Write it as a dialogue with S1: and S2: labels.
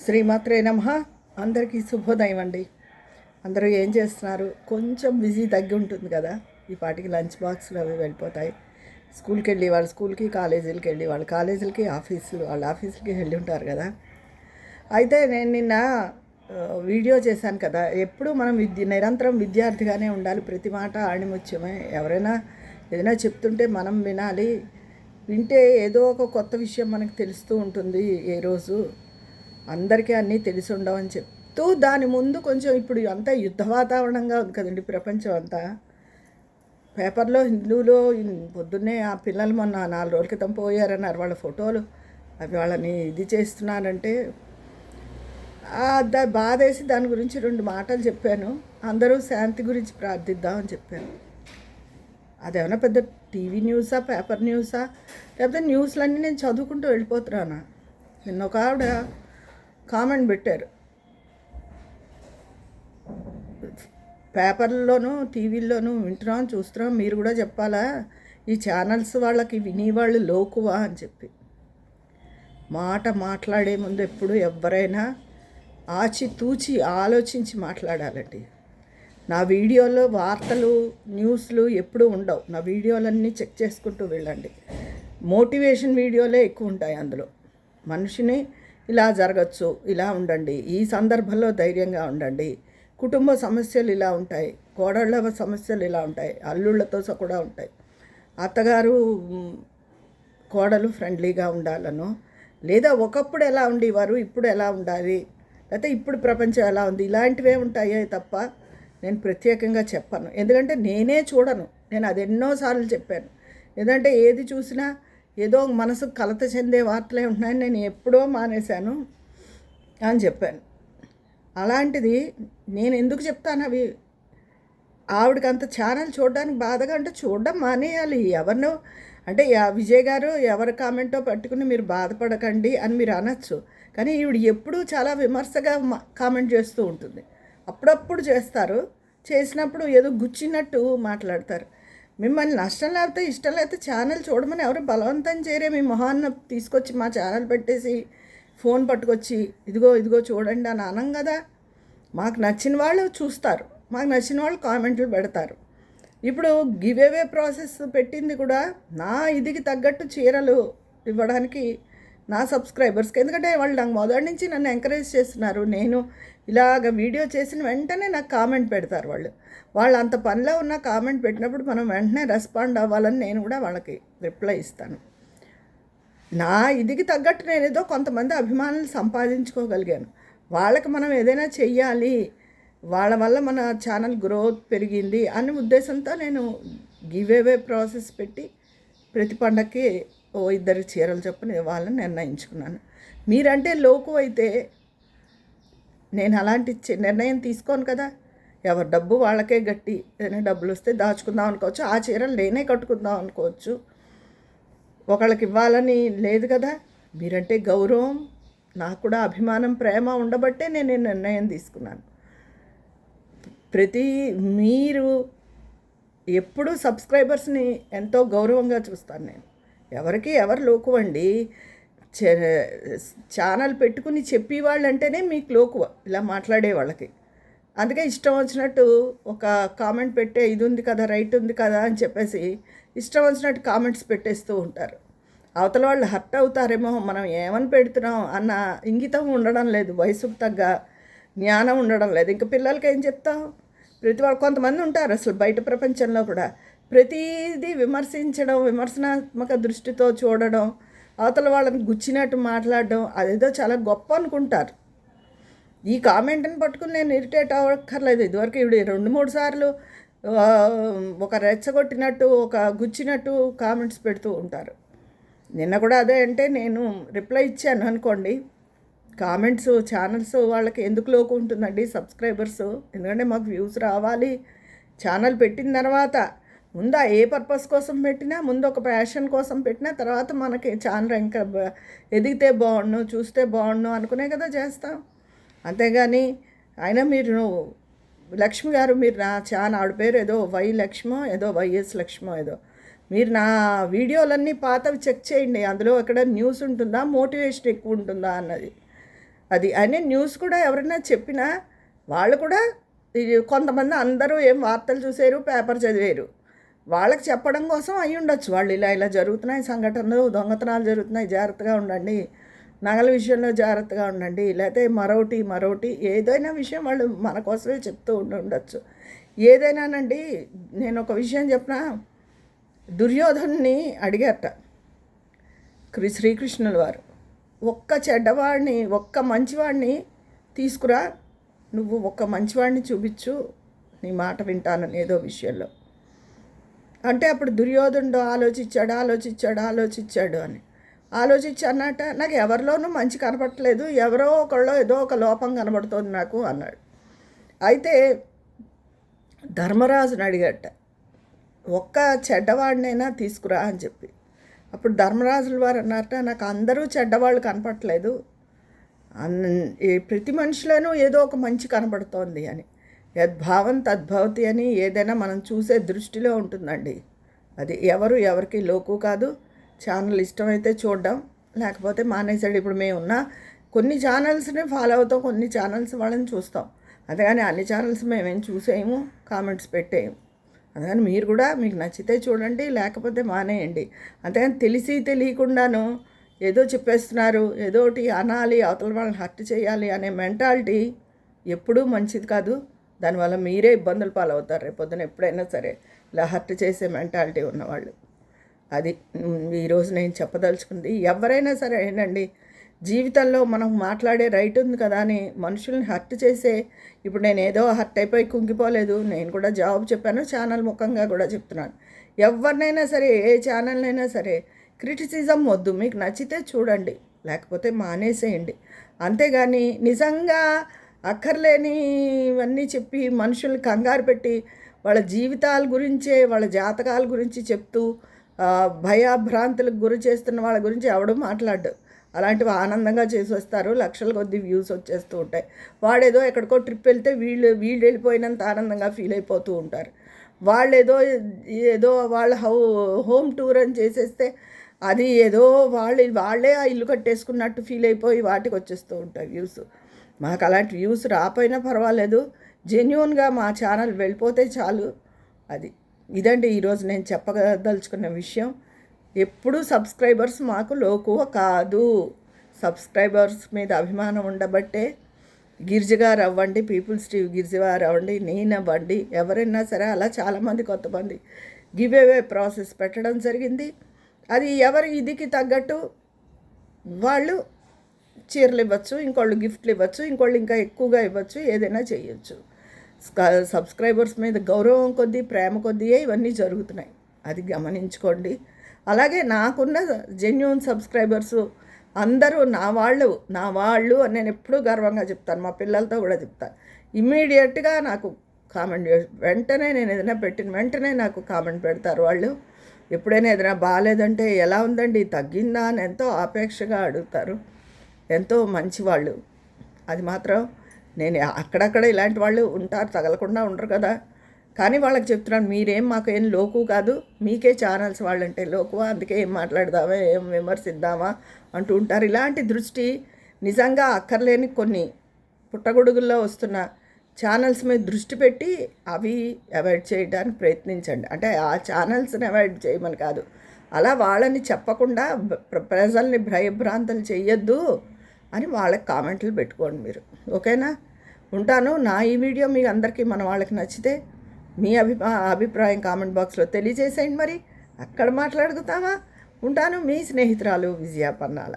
S1: శ్రీమాత్రే నమః. అందరికీ శుభోదయం అండి. అందరూ ఏం చేస్తున్నారు? కొంచెం బిజీ తగ్గి ఉంటుంది కదా. ఈ పాటికి లంచ్ బాక్స్లు అవి వెళ్ళిపోతాయి. స్కూల్కి వెళ్ళి వాళ్ళు స్కూల్కి, కాలేజీలకి వెళ్ళి వాళ్ళు కాలేజీలకి, ఆఫీసులు వాళ్ళ ఆఫీసులకి వెళ్ళి ఉంటారు కదా. అయితే నేను నిన్న వీడియో చేశాను కదా. ఎప్పుడు మనం నిరంతరం విద్యార్థిగానే ఉండాలి. ప్రతి మాట ఆణిముత్యమే. ఎవరైనా ఏదైనా చెప్తుంటే మనం వినాలి. వింటే ఏదో ఒక కొత్త విషయం మనకు తెలుస్తూ ఉంటుంది. ఏ రోజు అందరికీ అన్నీ తెలిసి ఉండవని చెప్తూ దాని ముందు కొంచెం ఇప్పుడు అంతా యుద్ధ వాతావరణంగా ఉంది కదండి ప్రపంచం అంతా. పేపర్లో హిందూలో పొద్దున్నే ఆ పిల్లలు మొన్న 4 రోజుల క్రితం పోయారన్నారు. వాళ్ళ ఫోటోలు అవి వాళ్ళని ఇది చేస్తున్నారంటే బాధేసి దాని గురించి 2 మాటలు చెప్పాను. అందరూ శాంతి గురించి ప్రార్థిద్దామని చెప్పాను. అదేమన్నా పెద్ద టీవీ న్యూసా, పేపర్ న్యూసా, లేకపోతే న్యూస్లన్నీ నేను చదువుకుంటూ వెళ్ళిపోతున్నాను. నిన్న ఒక ఆవిడ కామెంట్ పెట్టారు, పేపర్లోనూ టీవీల్లోనూ వింటున్నాం చూస్తున్నాం, మీరు కూడా చెప్పాలా, ఈ ఛానల్స్ వాళ్ళకి వినేవాళ్ళు లోకువా అని చెప్పి. మాట్లాడే ముందు ఎప్పుడు ఎవరైనా ఆచితూచి ఆలోచించి మాట్లాడాలండి. నా వీడియోలో వార్తలు న్యూస్లు ఎప్పుడూ ఉండవు. నా వీడియోలన్నీ చెక్ చేసుకుంటూ వెళ్ళండి. మోటివేషన్ వీడియోలే ఎక్కువ ఉంటాయి అందులో. మనిషిని ఇలా జరగచ్చు, ఇలా ఉండండి, ఈ సందర్భంలో ధైర్యంగా ఉండండి, కుటుంబ సమస్యలు ఇలా ఉంటాయి, కోడళ్ళ సమస్యలు ఇలా ఉంటాయి, అల్లుళ్ళతో కూడా ఉంటాయి, అత్తగారు కోడలు ఫ్రెండ్లీగా ఉండాలను, లేదా ఒకప్పుడు ఎలా ఉండేవారు ఇప్పుడు ఎలా ఉండాలి, లేకపోతే ఇప్పుడు ప్రపంచం ఎలా ఉంది, ఇలాంటివే ఉంటాయే తప్ప నేను ప్రత్యేకంగా చెప్పను. ఎందుకంటే నేనే చూడను. నేను అది ఎన్నోసార్లు చెప్పాను. ఎందుకంటే ఏది చూసినా ఏదో మనసుకు కలత చెందే వార్తలే ఉంటున్నాయని నేను ఎప్పుడో మానేశాను అని చెప్పాను. అలాంటిది నేను ఎందుకు చెప్తాను అవి? ఆవిడకి అంత ఛానల్ చూడడానికి బాధగా అంటే చూడడం మానేయాలి. ఎవరినో అంటే విజయ్ గారు ఎవరి కామెంటో పట్టుకుని మీరు బాధపడకండి అని మీరు అనొచ్చు. కానీ ఈవిడ ఎప్పుడూ చాలా విమర్శగా కామెంట్ చేస్తూ ఉంటుంది. అప్పుడప్పుడు చేస్తారు. చేసినప్పుడు ఏదో గుచ్చినట్టు మాట్లాడతారు. మిమ్మల్ని నష్టం లేకపోతే ఇష్టం లేకపోతే ఛానల్ చూడమని ఎవరు బలవంతం చేయరే. మీ మొహాన్ని తీసుకొచ్చి మా ఛానల్ పెట్టేసి ఫోన్ పట్టుకొచ్చి ఇదిగో చూడండి అని అనం కదా. మాకు నచ్చిన వాళ్ళు చూస్తారు, మాకు నచ్చిన వాళ్ళు కామెంట్లు పెడతారు. ఇప్పుడు గివ్ అవే ప్రాసెస్ పెట్టింది కూడా నా ఇదికి తగ్గట్టు చీరలు ఇవ్వడానికి నా సబ్స్క్రైబర్స్కి. ఎందుకంటే వాళ్ళు నాకు మొదటి నుంచి నన్ను ఎంకరేజ్ చేస్తున్నారు. నేను ఇలాగ వీడియో చేసిన వెంటనే నాకు కామెంట్ పెడతారు. వాళ్ళు అంత పనిలో ఉన్న కామెంట్ పెట్టినప్పుడు మనం వెంటనే రెస్పాండ్ అవ్వాలని నేను కూడా వాళ్ళకి రిప్లై ఇస్తాను. నా ఇదికి తగ్గట్టు నేను ఏదో కొంతమంది అభిమానులు సంపాదించుకోగలిగాను. వాళ్ళకి మనం ఏదైనా చెయ్యాలి, వాళ్ళ వల్ల మన ఛానల్ గ్రోత్ పెరిగింది అనే ఉద్దేశంతో నేను గివ్ అవే ప్రాసెస్ పెట్టి ప్రతి పండగకి 2 చీరలు చొప్పున ఇవ్వాలని నిర్ణయించుకున్నాను. మీరంటే లోకు అయితే నేను అలాంటి నిర్ణయం తీసుకోను కదా. ఎవరి డబ్బు వాళ్ళకే గట్టి. ఏదైనా డబ్బులు వస్తే దాచుకుందాం అనుకోవచ్చు, ఆ చీరలు నేనే కట్టుకుందాం అనుకోవచ్చు. ఒకళ్ళకి ఇవ్వాలని లేదు కదా. మీరంటే గౌరవం, నాకు కూడా అభిమానం, ప్రేమ ఉండబట్టే నేను ఈ నిర్ణయం తీసుకున్నాను. మీరు ఎప్పుడు సబ్స్క్రైబర్స్ని ఎంతో గౌరవంగా చూస్తాను నేను. ఎవరు లోకువండి. ఛానల్ పెట్టుకుని చెప్పేవాళ్ళు అంటేనే మీకు లోకువ, ఇలా మాట్లాడే వాళ్ళకి. అందుకే ఇష్టం వచ్చినట్టు ఒక కామెంట్ పెట్టే ఇది ఉంది కదా, రైట్ ఉంది కదా అని చెప్పేసి ఇష్టం వచ్చినట్టు కామెంట్స్ పెట్టేస్తూ ఉంటారు. అవతల వాళ్ళు హర్ట్ అవుతారేమో, మనం ఏమని పెడుతున్నాం అన్న ఇంగితం ఉండడం లేదు, వయసుకు తగ్గ జ్ఞానం ఉండడం లేదు. ఇంకా పిల్లలకి ఏం చెప్తాం? ప్రతి వాళ్ళు కొంతమంది ఉంటారు అసలు బయట ప్రపంచంలో కూడా ప్రతిదీ విమర్శించడం, విమర్శనాత్మక దృష్టితో చూడడం, అవతల వాళ్ళని గుచ్చినట్టు మాట్లాడడం అదేదో చాలా గొప్ప అనుకుంటారు. ఈ కామెంట్ని పట్టుకుని నేను ఇరిటేట్ అవ్వక్కర్లేదు. ఇదివరకు ఇవి 2-3 సార్లు ఒక రెచ్చగొట్టినట్టు, ఒక గుచ్చినట్టు కామెంట్స్ పెడుతూ ఉంటారు. నిన్న కూడా అదే అంటే నేను రిప్లై ఇచ్చాను అనుకోండి. కామెంట్స్ ఛానల్స్ వాళ్ళకి ఎందుకు లోకు ఉంటుందండి సబ్స్క్రైబర్స్? ఎందుకంటే మాకు వ్యూస్ రావాలి. ఛానల్ పెట్టిన తర్వాత ముందు ఏ పర్పస్ కోసం పెట్టినా, ముందు ఒక ప్యాషన్ కోసం పెట్టినా, తర్వాత మనకి ఛానల్ ఇంకా ఎదిగితే బాగుండు, చూస్తే బాగుండు అనుకునే కదా చేస్తాం. అంతేగాని అయినా మీరు లక్ష్మి గారు, మీరు నా ఛానల్ ఆవిడ పేరు ఏదో లక్ష్మో ఏదో వైఎస్ లక్ష్మో ఏదో, మీరు నా వీడియోలన్నీ పాతవి చెక్ చేయండి. అందులో ఎక్కడ న్యూస్ ఉంటుందా, మోటివేషన్ ఎక్కువ ఉంటుందా అన్నది. అది అనే న్యూస్ కూడా ఎవరైనా చెప్పినా వాళ్ళు కూడా కొంతమంది అందరూ ఏం వార్తలు చూసారు, పేపర్ చదివారు, వాళ్ళకి చెప్పడం కోసం అయి ఉండొచ్చు. వాళ్ళు ఇలా ఇలా జరుగుతున్నాయి సంఘటనలు, దొంగతనాలు జరుగుతున్నాయి, జాగ్రత్తగా ఉండండి, నగల విషయంలో జాగ్రత్తగా ఉండండి, లేకపోతే మరొకటి ఏదైనా విషయం వాళ్ళు మన కోసమే చెప్తూ ఉండొచ్చు. ఏదైనానండి, నేను ఒక విషయం చెప్పిన, దుర్యోధనుని అడిగారట శ్రీకృష్ణుల వారు, ఒక్క చెడ్డవాడిని ఒక్క మంచివాడిని తీసుకురా, నువ్వు ఒక్క మంచివాడిని చూపించు, నీ మాట వింటానని ఏదో విషయంలో అంటే అప్పుడు దుర్యోధనుడు ఆలోచించాడు అని అన్నట్ట, నాకు ఎవరిలోనూ మంచి కనపడట్లేదు, ఎవరో ఒకళ్ళు ఏదో ఒక లోపం కనబడుతుంది నాకు అన్నాడు. అయితే ధర్మరాజుని అడిగట, ఒక్క చెడ్డవాడినైనా తీసుకురా అని చెప్పి. అప్పుడు ధర్మరాజుల వారు అన్నారట, నాకు అందరూ చెడ్డవాళ్ళు కనపడట్లేదు, ప్రతి మనిషిలోనూ ఏదో ఒక మంచి కనబడుతోంది అని. యద్భావం తద్భవతి అని ఏదైనా మనం చూసే దృష్టిలో ఉంటుందండి. అది ఎవరికి లోకు కాదు. ఛానల్ ఇష్టమైతే చూడడం, లేకపోతే మానేసాడు. ఇప్పుడు మేమున్న కొన్ని ఛానల్స్ని ఫాలో అవుతాం, కొన్ని ఛానల్స్ వాళ్ళని చూస్తాం, అంతేగాని అన్ని ఛానల్స్ మేమేం చూసేయము, కామెంట్స్ పెట్టేయము. అందుకని మీరు కూడా మీకు నచ్చితే చూడండి, లేకపోతే మానేయండి. అంతేగాని తెలిసి తెలియకుండాను ఏదో చెప్పేస్తున్నారు, ఏదో ఒకటి అనాలి, అవతల వాళ్ళని హర్ట్ చేయాలి అనే మెంటాలిటీ ఎప్పుడూ మంచిది కాదు. దానివల్ల మీరే ఇబ్బందులు పాలవుతారు రేపొద్దున ఎప్పుడైనా సరే, ఇలా హర్ట్ చేసే మెంటాలిటీ ఉన్నవాళ్ళు. అది ఈరోజు నేను చెప్పదలుచుకుంది. ఎవరైనా సరే ఏంటండి, జీవితంలో మనం మాట్లాడే రైట్ ఉంది కదా అని మనుషుల్ని హర్ట్ చేసే, ఇప్పుడు నేను ఏదో హర్ట్ అయిపోయి కుంగిపోలేదు, నేను కూడా జవాబు చెప్పాను, ఛానల్ ముఖంగా కూడా చెప్తున్నాను. ఎవరినైనా సరే, ఏ ఛానల్నైనా సరే క్రిటిసిజం వద్దు, మీకు నచ్చితే చూడండి, లేకపోతే మానేసేయండి. అంతేగాని నిజంగా అక్కర్లేనివన్నీ చెప్పి మనుషుల్ని కంగారు పెట్టి వాళ్ళ జీవితాల గురించే, వాళ్ళ జాతకాల గురించి చెప్తూ భయభ్రాంతులకు గురి చేస్తున్న వాళ్ళ గురించి ఎవడూ మాట్లాడు. అలాంటివి ఆనందంగా చేసి వస్తారు, లక్షల కొద్ది వ్యూస్ వచ్చేస్తూ ఉంటాయి. వాడేదో ఎక్కడికో ట్రిప్ వెళ్తే వీళ్ళు వెళ్ళిపోయినంత ఆనందంగా ఫీల్ అయిపోతూ ఉంటారు. ఏదో వాళ్ళ హోమ్ టూర్ అని చేసేస్తే అది ఏదో వాళ్ళే ఆ ఇల్లు కట్టేసుకున్నట్టు ఫీల్ అయిపోయి వాటికి వచ్చేస్తూ ఉంటాయి వ్యూస్. మాకు అలాంటి వ్యూస్ రాపోయినా పర్వాలేదు, జెన్యూన్గా మా ఛానల్ వెళ్ళిపోతే చాలు. ఇదండి ఈరోజు నేను చెప్పదలుచుకున్న విషయం. ఎప్పుడూ సబ్స్క్రైబర్స్ మాకు లోకువ కాదు. సబ్స్క్రైబర్స్ మీద అభిమానం ఉండబట్టే గిరిజగారు అవ్వండి, పీపుల్స్ టీవీ గిరిజగారు అవ్వండి, నేను అవ్వండి, ఎవరైనా సరే అలా చాలామంది కొంతమంది గివ్ అవే ప్రాసెస్ పెట్టడం జరిగింది. అది ఎవరి ఇదికి తగ్గట్టు వాళ్ళు చీరలు ఇవ్వచ్చు, ఇంకోళ్ళు గిఫ్ట్లు ఇవ్వచ్చు, ఇంకోళ్ళు ఇంకా ఎక్కువగా ఇవ్వచ్చు, ఏదైనా చేయొచ్చు. సబ్స్క్రైబర్స్ మీద గౌరవం కొద్దీ, ప్రేమ కొద్దియే ఇవన్నీ జరుగుతున్నాయి, అది గమనించుకోండి. అలాగే నాకున్న జెన్యూన్ సబ్స్క్రైబర్సు అందరూ నా వాళ్ళు అని నేను ఎప్పుడూ గర్వంగా చెప్తాను, మా పిల్లలతో కూడా చెప్తాను. ఇమ్మీడియట్గా నాకు కామెంట్ వెంటనే నేను ఏదైనా పెట్టిన వెంటనే నాకు కామెంట్ పెడతారు వాళ్ళు. ఎప్పుడైనా ఏదైనా బాగాలేదంటే ఎలా ఉందండి, తగ్గిందా అని ఎంతో ఆపేక్షగా అడుగుతారు. ఎంతో మంచివాళ్ళు. అది మాత్రం నేను అక్కడక్కడ ఇలాంటి వాళ్ళు ఉంటారు, తగలకుండా ఉండరు కదా. కానీ వాళ్ళకి చెప్తున్నాను, మీరేం మాకు ఏం లోకు కాదు, మీకే ఛానల్స్ వాళ్ళంటే లోకువా, అందుకే ఏం మాట్లాడదామా, ఏం విమర్శిద్దామా అంటూ ఉంటారు. ఇలాంటి దృష్టి నిజంగా అక్కర్లేని కొన్ని పుట్టగొడుగుల్లో వస్తున్న ఛానల్స్ మీద దృష్టి పెట్టి అవి అవాయిడ్ చేయడానికి ప్రయత్నించండి. అంటే ఆ ఛానల్స్ని అవాయిడ్ చేయమని కాదు, అలా వాళ్ళని చెప్పకుండా ప్రజల్ని భయభ్రాంతులు చెయ్యొద్దు అని వాళ్ళకి కామెంట్లు పెట్టుకోండి మీరు. ఓకేనా? ఉంటాను. ఈ వీడియో మీకు అందరికీ మన వాళ్ళకి నచ్చితే మీ అభిప్రాయం కామెంట్ బాక్స్లో తెలియజేసేయండి. మరి అక్కడ మాట్లాడుతామా. ఉంటాను. మీ స్నేహితురాలు విజయ పన్నాల.